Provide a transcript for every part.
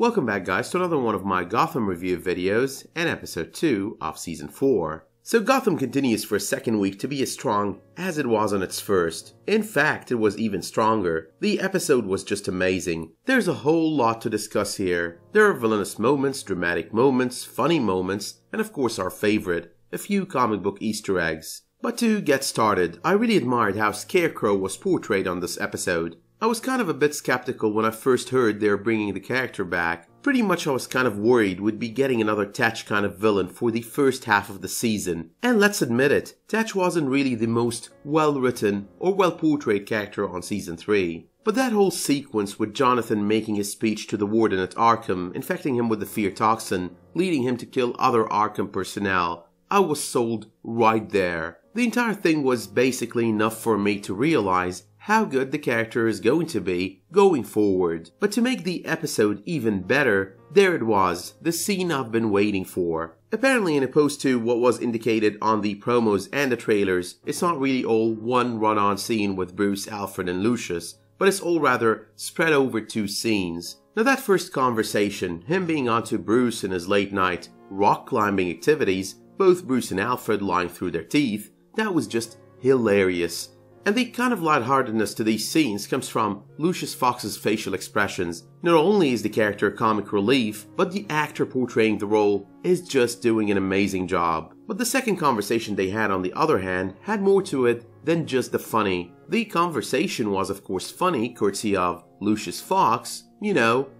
Welcome back guys to another one of my Gotham review videos and episode 2 of season 4. So Gotham continues for a second week to be as strong as it was on its first. In fact, it was even stronger. The episode was just amazing. There's a whole lot to discuss here. There are villainous moments, dramatic moments, funny moments, and of course our favorite, a few comic book Easter eggs. But to get started, I really admired how Scarecrow was portrayed on this episode. I was kind of a bit skeptical when I first heard they were bringing the character back. Pretty much I was kind of worried we'd be getting another Tatch kind of villain for the first half of the season. And let's admit it, Tatch wasn't really the most well-written or well-portrayed character on season 3. But that whole sequence with Jonathan making his speech to the warden at Arkham, infecting him with the fear toxin, leading him to kill other Arkham personnel, I was sold right there. The entire thing was basically enough for me to realize how good the character is going to be going forward. But to make the episode even better, there it was, the scene I've been waiting for. Apparently, in opposed to what was indicated on the promos and the trailers, it's not really all one run-on scene with Bruce, Alfred and Lucius, but it's all rather spread over 2 scenes. Now that first conversation, him being onto Bruce in his late night rock climbing activities, both Bruce and Alfred lying through their teeth, that was just hilarious. And the kind of lightheartedness to these scenes comes from Lucius Fox's facial expressions. Not only is the character comic relief, but the actor portraying the role is just doing an amazing job. But the second conversation they had, on the other hand, had more to it than just the funny. The conversation was of course funny, courtesy of Lucius Fox,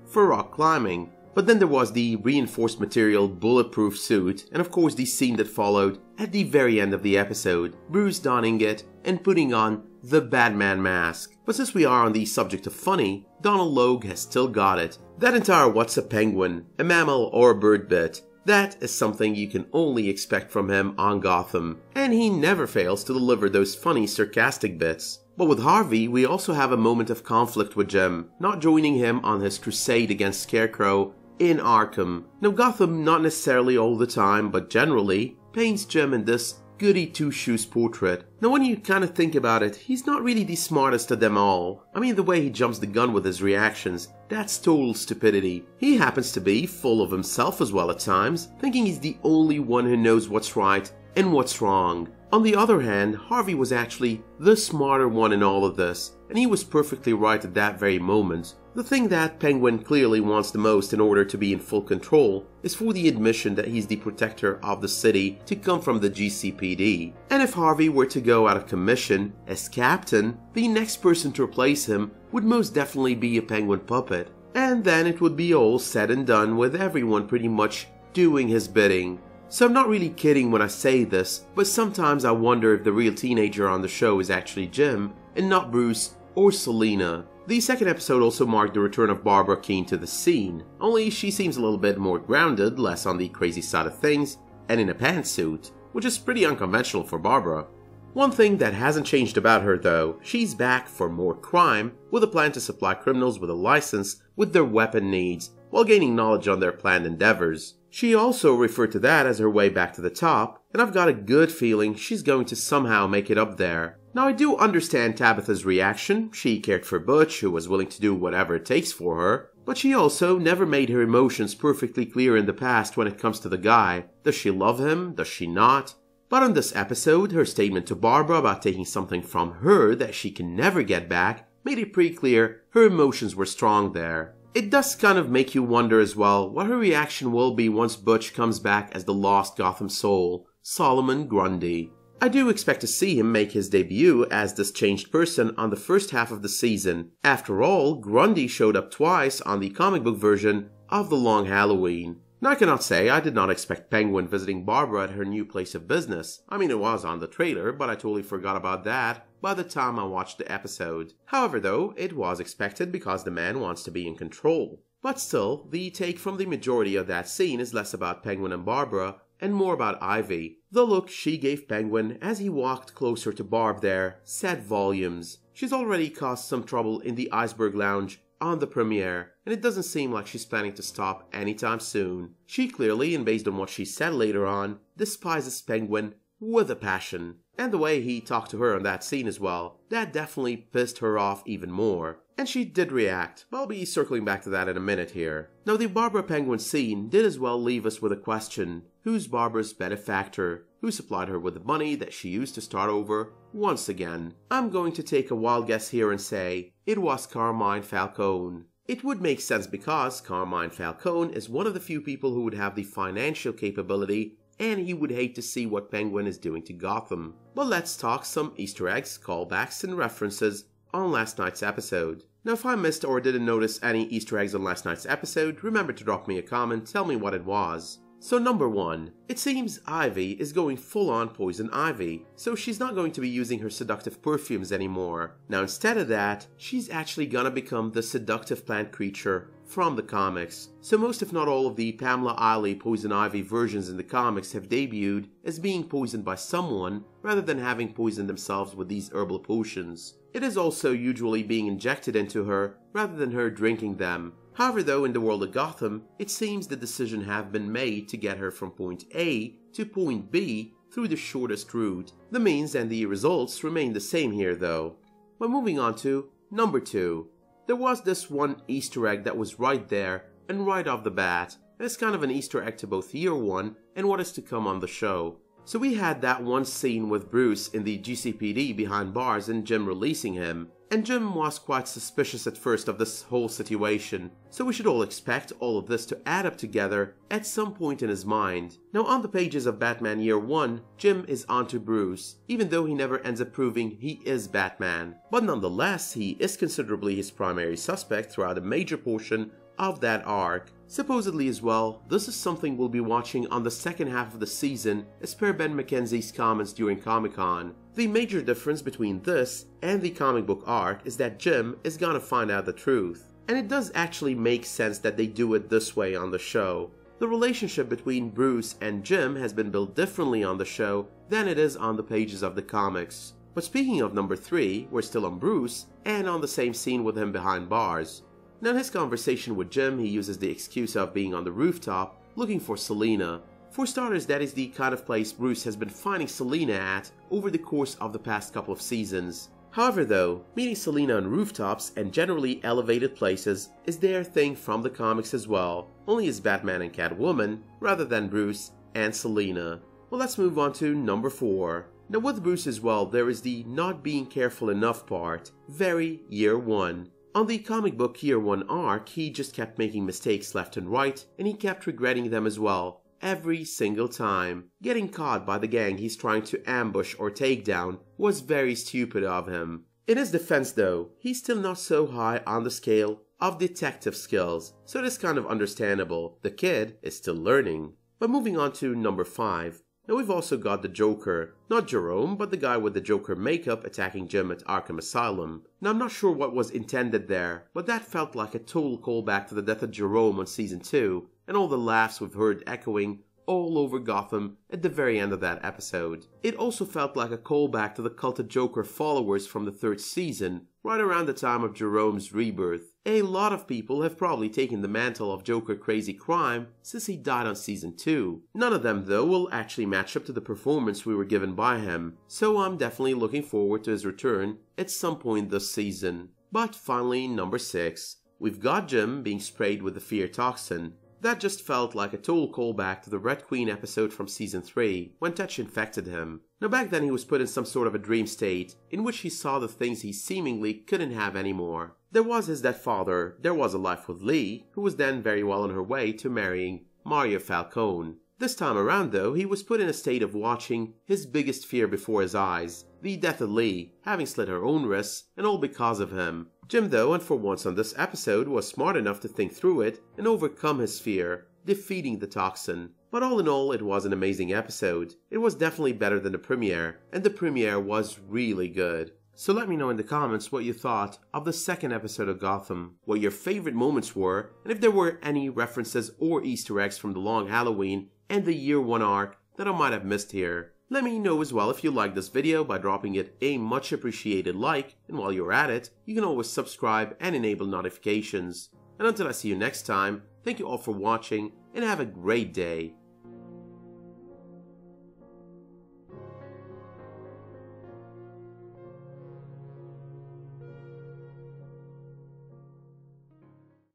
for rock climbing. But then there was the reinforced material bulletproof suit, and of course the scene that followed at the very end of the episode, Bruce donning it and putting on the Batman mask. But since we are on the subject of funny, Donald Logue has still got it. That entire "what's a penguin, a mammal or a bird" bit, that is something you can only expect from him on Gotham, and he never fails to deliver those funny sarcastic bits. But with Harvey, we also have a moment of conflict with Jim, not joining him on his crusade against Scarecrow in Arkham. Now Gotham, not necessarily all the time, but generally, paints Jim in this goody two-shoes portrait. Now when you kind of think about it, he's not really the smartest of them all. I mean, the way he jumps the gun with his reactions, that's total stupidity. He happens to be full of himself as well at times, thinking he's the only one who knows what's right and what's wrong. On the other hand, Harvey was actually the smarter one in all of this, and he was perfectly right at that very moment. The thing that Penguin clearly wants the most in order to be in full control is for the admission that he's the protector of the city to come from the GCPD. And if Harvey were to go out of commission as captain, the next person to replace him would most definitely be a Penguin puppet. And then it would be all said and done with everyone pretty much doing his bidding. So I'm not really kidding when I say this, but sometimes I wonder if the real teenager on the show is actually Jim and not Bruce or Selina. The second episode also marked the return of Barbara Keene to the scene, only she seems a little bit more grounded, less on the crazy side of things, and in a pantsuit, which is pretty unconventional for Barbara. One thing that hasn't changed about her though, she's back for more crime, with a plan to supply criminals with a license with their weapon needs, while gaining knowledge on their planned endeavors. She also referred to that as her way back to the top, and I've got a good feeling she's going to somehow make it up there. Now I do understand Tabitha's reaction. She cared for Butch, who was willing to do whatever it takes for her, but she also never made her emotions perfectly clear in the past when it comes to the guy. Does she love him? Does she not? But on this episode, her statement to Barbara about taking something from her that she can never get back made it pretty clear her emotions were strong there. It does kind of make you wonder as well what her reaction will be once Butch comes back as the lost Gotham Soul, Solomon Grundy. I do expect to see him make his debut as this changed person on the first half of the season. After all, Grundy showed up twice on the comic book version of The Long Halloween. Now I cannot say I did not expect Penguin visiting Barbara at her new place of business. I mean, it was on the trailer, but I totally forgot about that by the time I watched the episode. However though, it was expected because the man wants to be in control. But still, the take from the majority of that scene is less about Penguin and Barbara and more about Ivy. The look she gave Penguin as he walked closer to Barb there said volumes. She's already caused some trouble in the Iceberg Lounge on the premiere, and it doesn't seem like she's planning to stop anytime soon. She clearly, and based on what she said later on, despises Penguin with a passion. and the way he talked to her on that scene as well, that definitely pissed her off even more. And she did react, but I'll be circling back to that in a minute here. Now the Barbara Penguin scene did as well leave us with a question. Who's Barbara's benefactor? Who supplied her with the money that she used to start over once again? I'm going to take a wild guess here and say it was Carmine Falcone. It would make sense because Carmine Falcone is one of the few people who would have the financial capability, and he would hate to see what Penguin is doing to Gotham. But let's talk some Easter eggs, callbacks, and references on last night's episode. Now if I missed or didn't notice any Easter eggs on last night's episode, remember to drop me a comment, tell me what it was. So number 1, it seems Ivy is going full on Poison Ivy, so she's not going to be using her seductive perfumes anymore. Now instead of that, she's actually gonna become the seductive plant creature from the comics. So most if not all of the Pamela Eiley Poison Ivy versions in the comics have debuted as being poisoned by someone rather than having poisoned themselves with these herbal potions. It is also usually being injected into her rather than her drinking them. However though, in the world of Gotham, it seems the decision have been made to get her from point A to point B through the shortest route. The means and the results remain the same here though. But moving on to number 2. There was this one Easter egg that was right there and right off the bat, and it's kind of an Easter egg to both year 1 and what is to come on the show. So we had that one scene with Bruce in the GCPD behind bars and Jim releasing him. And Jim was quite suspicious at first of this whole situation, so we should all expect all of this to add up together at some point in his mind. Now on the pages of Batman Year 1, Jim is onto Bruce, even though he never ends up proving he is Batman. But nonetheless, he is considerably his primary suspect throughout a major portion of that arc. Supposedly as well, this is something we'll be watching on the second half of the season as per Ben McKenzie's comments during Comic-Con. The major difference between this and the comic book arc is that Jim is gonna find out the truth. And it does actually make sense that they do it this way on the show. The relationship between Bruce and Jim has been built differently on the show than it is on the pages of the comics. But speaking of number 3, we're still on Bruce and on the same scene with him behind bars. Now in his conversation with Jim, he uses the excuse of being on the rooftop looking for Selina. For starters, that is the kind of place Bruce has been finding Selina at over the course of the past couple of seasons. However though, meeting Selina on rooftops and generally elevated places is their thing from the comics as well, only as Batman and Catwoman rather than Bruce and Selina. Well, let's move on to number 4. Now with Bruce as well, there is the not being careful enough part, very Year 1. On the comic book Year 1 arc, he just kept making mistakes left and right, and he kept regretting them as well, every single time. Getting caught by the gang he's trying to ambush or take down was very stupid of him. In his defense though, he's still not so high on the scale of detective skills, so it is kind of understandable. The kid is still learning. But moving on to number 5. Now we've also got the Joker, not Jerome, but the guy with the Joker makeup attacking Jim at Arkham Asylum. Now I'm not sure what was intended there, but that felt like a total callback to the death of Jerome on season 2, and all the laughs we've heard echoing all over Gotham at the very end of that episode. It also felt like a callback to the culted Joker followers from the 3rd season, right around the time of Jerome's rebirth. A lot of people have probably taken the mantle of Joker crazy crime since he died on season 2. None of them though will actually match up to the performance we were given by him, so I'm definitely looking forward to his return at some point this season. But finally, number 6. We've got Jim being sprayed with the fear toxin. That just felt like a total callback to the Red Queen episode from season 3, when Tetch infected him. Now back then he was put in some sort of a dream state, in which he saw the things he seemingly couldn't have anymore. There was his dead father, there was a life with Lee, who was then very well on her way to marrying Mario Falcone. This time around though, he was put in a state of watching his biggest fear before his eyes, the death of Lee, having slit her own wrists, and all because of him. Jim though, and for once on this episode, was smart enough to think through it and overcome his fear, defeating the toxin. But all in all, it was an amazing episode. It was definitely better than the premiere, and the premiere was really good. So let me know in the comments what you thought of the second episode of Gotham, what your favorite moments were, and if there were any references or Easter eggs from the Long Halloween and the Year 1 arc that I might have missed here. Let me know as well if you liked this video by dropping it a much appreciated like, and while you're at it, you can always subscribe and enable notifications. And until I see you next time, thank you all for watching and have a great day.